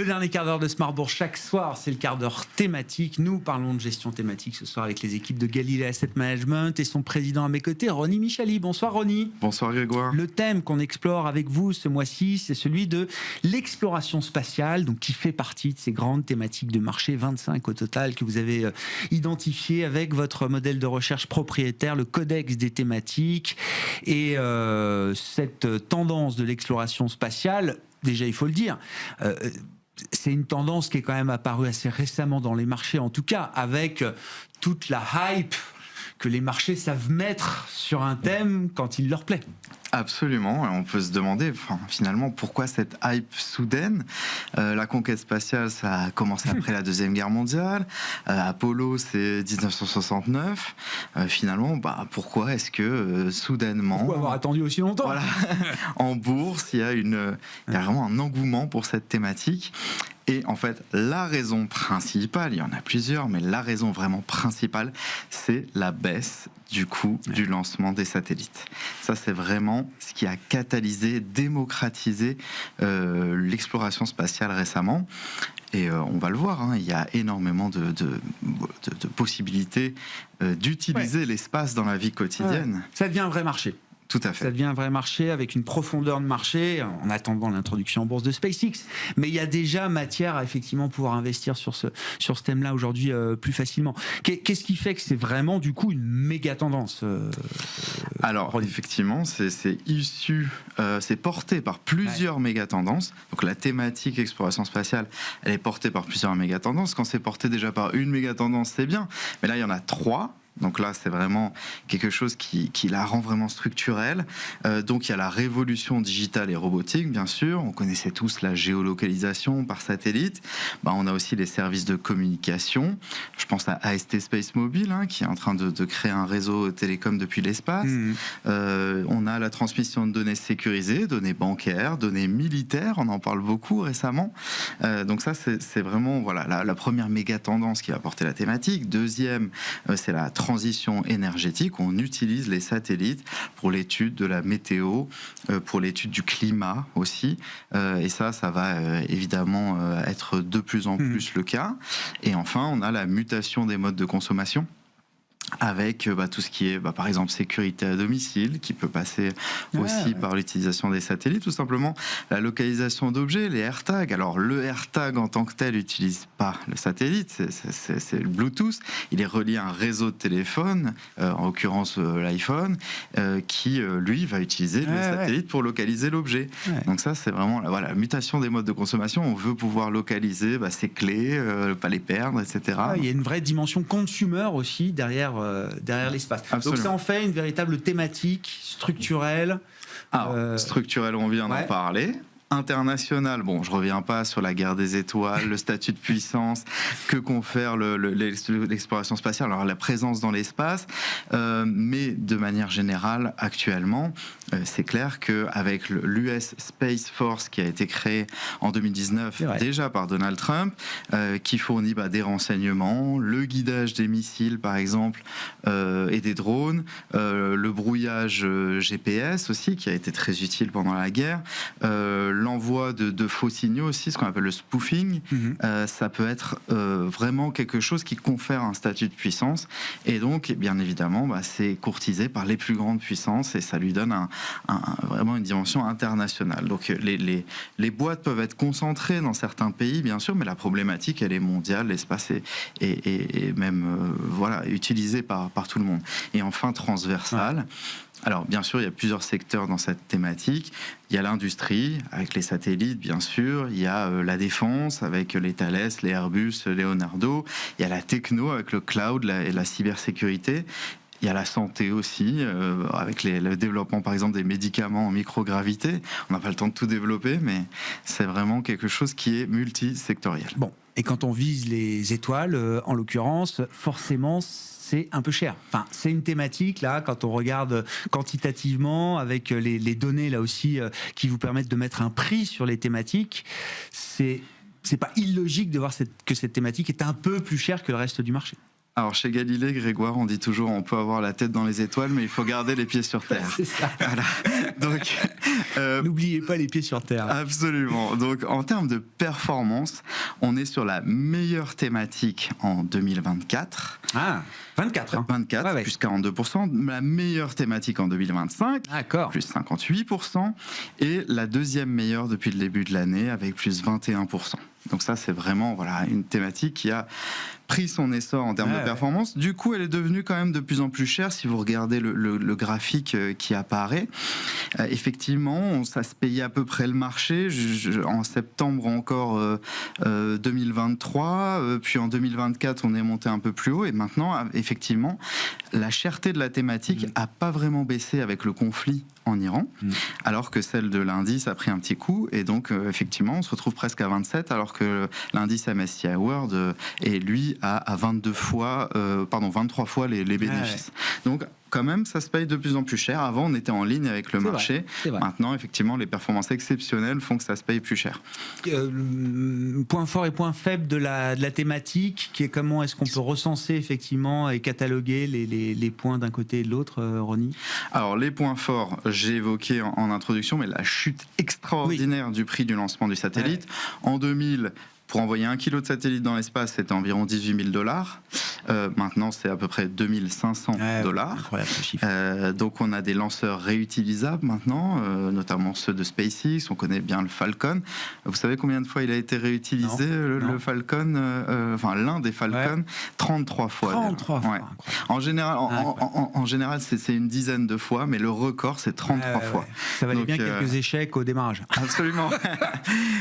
Le dernier quart d'heure de Smart Bourse chaque soir, c'est le quart d'heure thématique. Nous parlons de gestion thématique ce soir avec les équipes de Galilée Asset Management et son président à mes côtés, Ronnie Michali. Bonsoir Ronnie. Bonsoir Grégoire. Le thème qu'on explore avec vous ce mois-ci, c'est celui de l'exploration spatiale, donc qui fait partie de ces grandes thématiques de marché, 25 au total, que vous avez identifiées avec votre modèle de recherche propriétaire, le codex des thématiques. Et cette tendance de l'exploration spatiale, déjà il faut le dire, c'est une tendance qui est quand même apparue assez récemment dans les marchés, en tout cas avec toute la hype que les marchés savent mettre sur un thème quand il leur plaît. Absolument, on peut se demander finalement pourquoi cette hype soudaine. La conquête spatiale, ça a commencé après la Deuxième Guerre mondiale. Apollo, c'est 1969. Finalement, pourquoi est-ce que soudainement... Pourquoi avoir attendu aussi longtemps ? Voilà, en bourse, il y a vraiment un engouement pour cette thématique. Et en fait, la raison principale, il y en a plusieurs, mais la raison vraiment principale, c'est la baisse du coût du lancement des satellites. Ça, c'est vraiment ce qui a catalysé, démocratisé l'exploration spatiale récemment. Et on va le voir, il y a énormément de possibilités d'utiliser l'espace dans la vie quotidienne. Ça devient un vrai marché. Tout à fait. Ça devient un vrai marché avec une profondeur de marché en attendant l'introduction en bourse de SpaceX. Mais il y a déjà matière à effectivement pouvoir investir sur ce thème-là aujourd'hui plus facilement. Qu'est-ce qui fait que c'est vraiment du coup une méga tendance Alors effectivement, c'est issu, c'est porté par plusieurs méga tendances. Donc la thématique exploration spatiale, elle est portée par plusieurs méga tendances. Quand c'est porté déjà par une méga tendance, c'est bien. Mais là, il y en a 3. Donc là, c'est vraiment quelque chose qui la rend vraiment structurelle. Donc il y a la révolution digitale et robotique, bien sûr. On connaissait tous la géolocalisation par satellite. On a aussi les services de communication. Je pense à AST Space Mobile, qui est en train de créer un réseau télécom depuis l'espace. On a la transmission de données sécurisées, données bancaires, données militaires. On en parle beaucoup récemment. Donc ça, c'est vraiment la première méga tendance qui va porter la thématique. Deuxième, c'est la transition énergétique. On utilise les satellites pour l'étude de la météo, pour l'étude du climat aussi. Et ça va évidemment être de plus en plus le cas. Et enfin, on a la mutation des modes de consommation, avec tout ce qui est, par exemple, sécurité à domicile, qui peut passer aussi par l'utilisation des satellites, tout simplement. La localisation d'objets, les AirTags. Alors, le AirTag en tant que tel n'utilise pas le satellite, c'est le Bluetooth. Il est relié à un réseau de téléphone, en l'occurrence l'iPhone, qui, lui, va utiliser le satellite pour localiser l'objet. Donc ça, c'est vraiment la mutation des modes de consommation. On veut pouvoir localiser ses clés, pas les perdre, etc. Il y a une vraie dimension consumer aussi derrière l'espace. Absolument. Donc ça en fait une véritable thématique structurelle. Structurelle, on vient d'en parler. International, je reviens pas sur la guerre des étoiles, le statut de puissance, que confère l'exploration spatiale, alors la présence dans l'espace, mais de manière générale, actuellement, c'est clair qu'avec l'US Space Force qui a été créé en 2019, déjà par Donald Trump, qui fournit des renseignements, le guidage des missiles par exemple, et des drones, le brouillage GPS aussi, qui a été très utile pendant la guerre, l'envoi de faux signaux aussi, ce qu'on appelle le spoofing, ça peut être vraiment quelque chose qui confère un statut de puissance. Et donc, bien évidemment, c'est courtisé par les plus grandes puissances et ça lui donne vraiment une dimension internationale. Donc, les boîtes peuvent être concentrées dans certains pays, bien sûr, mais la problématique, elle est mondiale. L'espace est même utilisé par tout le monde. Et enfin, transversal. Alors, bien sûr, il y a plusieurs secteurs dans cette thématique. Il y a l'industrie, avec les satellites, bien sûr. Il y a la défense, avec les Thales, les Airbus, Leonardo. Il y a la techno, avec le cloud et la cybersécurité. Il y a la santé aussi, avec le développement, par exemple, des médicaments en microgravité. On n'a pas le temps de tout développer, mais c'est vraiment quelque chose qui est multisectoriel. Bon, et quand on vise les étoiles, en l'occurrence, forcément, c'est un peu cher. Enfin, c'est une thématique, là, quand on regarde quantitativement, avec les données, là aussi, qui vous permettent de mettre un prix sur les thématiques, c'est pas illogique de voir que cette thématique est un peu plus chère que le reste du marché. Alors chez Galilée, Grégoire, on dit toujours on peut avoir la tête dans les étoiles, mais il faut garder les pieds sur terre. C'est ça. Voilà. Donc, n'oubliez pas les pieds sur terre. Absolument. Donc, en termes de performance, on est sur la meilleure thématique en 2024. Ah, 24. Hein. 24, ouais. plus 42%. La meilleure thématique en 2025, plus 58%. Et la deuxième meilleure depuis le début de l'année, avec plus 21%. Donc ça, c'est vraiment une thématique qui a pris son essor en termes de performance. Du coup, elle est devenue quand même de plus en plus chère. Si vous regardez le graphique qui apparaît, effectivement, ça se payait à peu près le marché. En septembre encore 2023, puis en 2024, on est monté un peu plus haut. Et maintenant, effectivement, la cherté de la thématique n'a pas vraiment baissé avec le conflit en Iran, alors que celle de l'indice a pris un petit coup. Et donc, effectivement, on se retrouve presque à 27, alors que l'indice MSCI World est, lui, à 23 fois les bénéfices. Donc, quand même, ça se paye de plus en plus cher. Avant, on était en ligne avec le marché. Vrai. Maintenant, effectivement, les performances exceptionnelles font que ça se paye plus cher. Point fort et point faible de la thématique, comment est-ce qu'on peut recenser effectivement et cataloguer les points d'un côté et de l'autre, Ronnie ? Alors, les points forts, j'ai évoqué en introduction, mais la chute extraordinaire du prix du lancement du satellite. En 2000, pour envoyer 1 kilo de satellite dans l'espace, c'était environ $18 000. Maintenant, c'est à peu près $2500. Incroyable ce chiffre. Donc, on a des lanceurs réutilisables maintenant, notamment ceux de SpaceX. On connaît bien le Falcon. Vous savez combien de fois il a été réutilisé, le Falcon, l'un des Falcons? 33 fois. 33 fois. En général, c'est une dizaine de fois, mais le record, c'est 33 fois. Ça valait bien quelques échecs au démarrage. Absolument.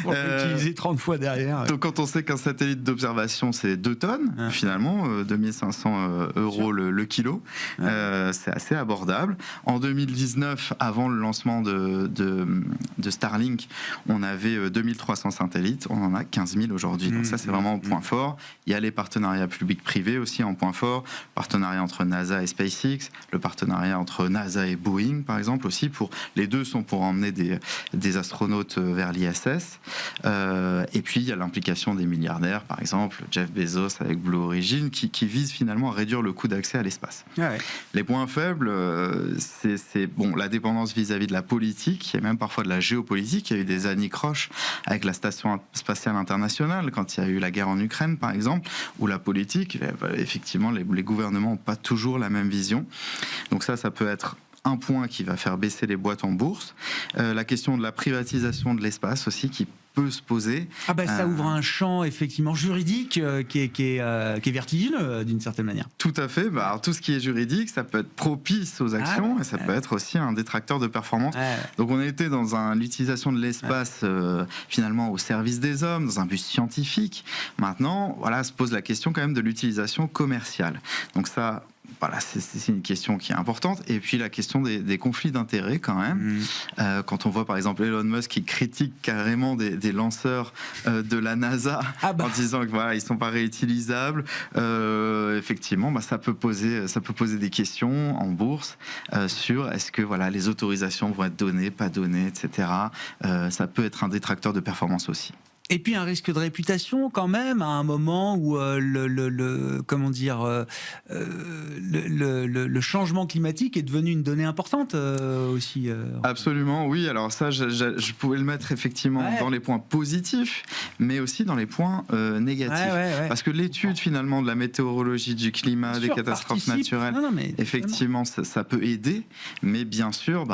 Pour l'utiliser 30 fois derrière. Donc, quand on sait qu'un satellite d'observation, c'est 2 tonnes, finalement, 2500 € le kilo, c'est assez abordable. En 2019, avant le lancement de Starlink, on avait 2300 satellites, on en a 15 000 aujourd'hui. Donc ça, c'est vraiment un point fort. Il y a les partenariats publics-privés aussi en point fort, le partenariat entre NASA et SpaceX, le partenariat entre NASA et Boeing, par exemple, aussi. Les deux sont pour emmener des astronautes vers l'ISS. Et puis, il y a l'implication des milliardaires, par exemple Jeff Bezos avec Blue Origin, qui vise finalement à réduire le coût d'accès à l'espace. Les points faibles, c'est la dépendance vis-à-vis de la politique, et même parfois de la géopolitique. Il y a eu des anicroches avec la Station spatiale internationale, quand il y a eu la guerre en Ukraine, par exemple, où la politique, effectivement, les gouvernements n'ont pas toujours la même vision. Donc ça peut être un point qui va faire baisser les boîtes en bourse. La question de la privatisation de l'espace aussi, qui peut se poser. Ça ouvre un champ effectivement juridique qui est vertigineux d'une certaine manière. Tout à fait. Alors, tout ce qui est juridique, ça peut être propice aux actions et ça peut être aussi un détracteur de performance. Donc on a été dans l'utilisation de l'espace finalement au service des hommes, dans un but scientifique. Maintenant, se pose la question quand même de l'utilisation commerciale. Donc ça, c'est une question qui est importante. Et puis la question des conflits d'intérêts quand même. Quand on voit par exemple Elon Musk qui critique carrément des lanceurs de la NASA en disant que ils sont pas réutilisables, effectivement, ça peut poser des questions en bourse sur est-ce que les autorisations vont être données, pas données, etc. Ça peut être un détracteur de performance aussi. Et puis un risque de réputation quand même à un moment où le changement climatique est devenu une donnée importante aussi. Absolument, oui. Alors ça, je pouvais le mettre effectivement dans les points positifs, mais aussi dans les points négatifs. Parce que l'étude finalement de la météorologie, du climat, des catastrophes naturelles, effectivement, ça peut aider. Mais bien sûr,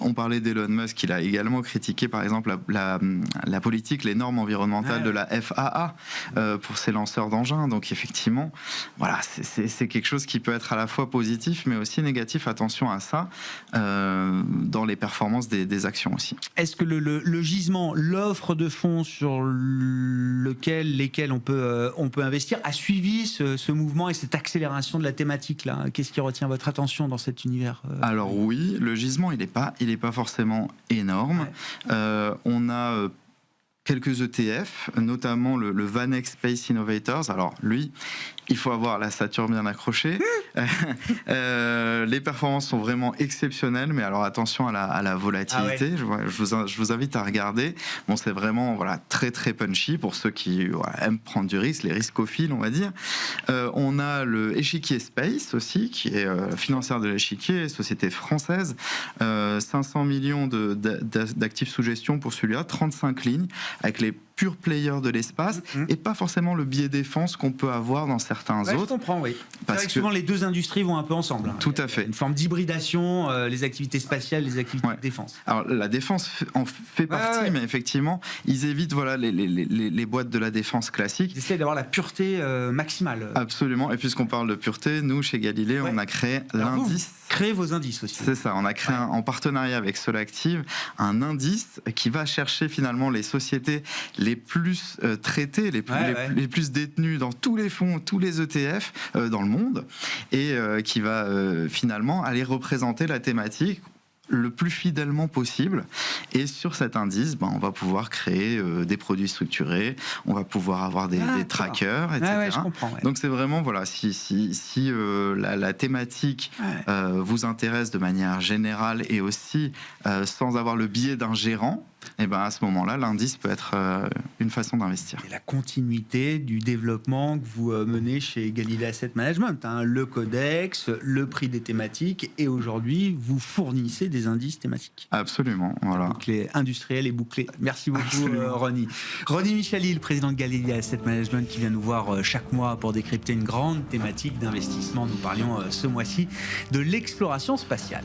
on parlait d'Elon Musk, il a également critiqué par exemple la politique, les normes environnementales de la FAA pour ces lanceurs d'engins. Donc effectivement, c'est quelque chose qui peut être à la fois positif mais aussi négatif. Attention à ça dans les performances des actions aussi. Est-ce que le gisement, l'offre de fonds sur lesquels on peut investir a suivi ce mouvement et cette accélération de la thématique là? Qu'est-ce qui retient votre attention dans cet univers? Alors oui, le gisement il est pas forcément énorme. On a quelques ETF, notamment le VanEck Space Innovators. Alors lui, il faut avoir la ceinture bien accrochée. Les performances sont vraiment exceptionnelles, mais alors attention à la volatilité. Je vous invite à regarder. Bon, c'est vraiment très très punchy pour ceux qui aiment prendre du risque, les riscophiles, on va dire. On a le Échiquier Space aussi, qui est financière de l'Échiquier, société française. 500 millions d'actifs sous gestion pour celui-là, 35 lignes, avec les pure player de l'espace et pas forcément le biais défense qu'on peut avoir dans certains autres. Je comprends, oui. Parce que souvent les deux industries vont un peu ensemble. Tout à fait. Une forme d'hybridation, les activités spatiales, les activités de défense. Alors la défense en fait partie, mais effectivement, ils évitent les boîtes de la défense classique. Ils essaient d'avoir la pureté maximale. Absolument. Et puisqu'on parle de pureté, nous, chez Galilée, on a créé l'indice. Créez vos indices aussi. C'est ça. On a créé en partenariat avec Solactive un indice qui va chercher finalement les sociétés les plus traitées, les plus détenues dans tous les fonds, tous les ETF dans le monde, et qui va finalement aller représenter la thématique le plus fidèlement possible. Et sur cet indice, on va pouvoir créer des produits structurés, on va pouvoir avoir des trackers, etc. Je comprends, Donc c'est vraiment, si la thématique vous intéresse de manière générale et aussi sans avoir le biais d'un gérant, et à ce moment-là, l'indice peut être une façon d'investir. Et la continuité du développement que vous menez chez Galilée Asset Management, le codex, le prix des thématiques, et aujourd'hui, vous fournissez des indices thématiques. Absolument, voilà. Bouclé, industriel et bouclé. Merci beaucoup, Ronnie. Ronnie Michalil, le président de Galilée Asset Management, qui vient nous voir chaque mois pour décrypter une grande thématique d'investissement. Nous parlions ce mois-ci de l'exploration spatiale.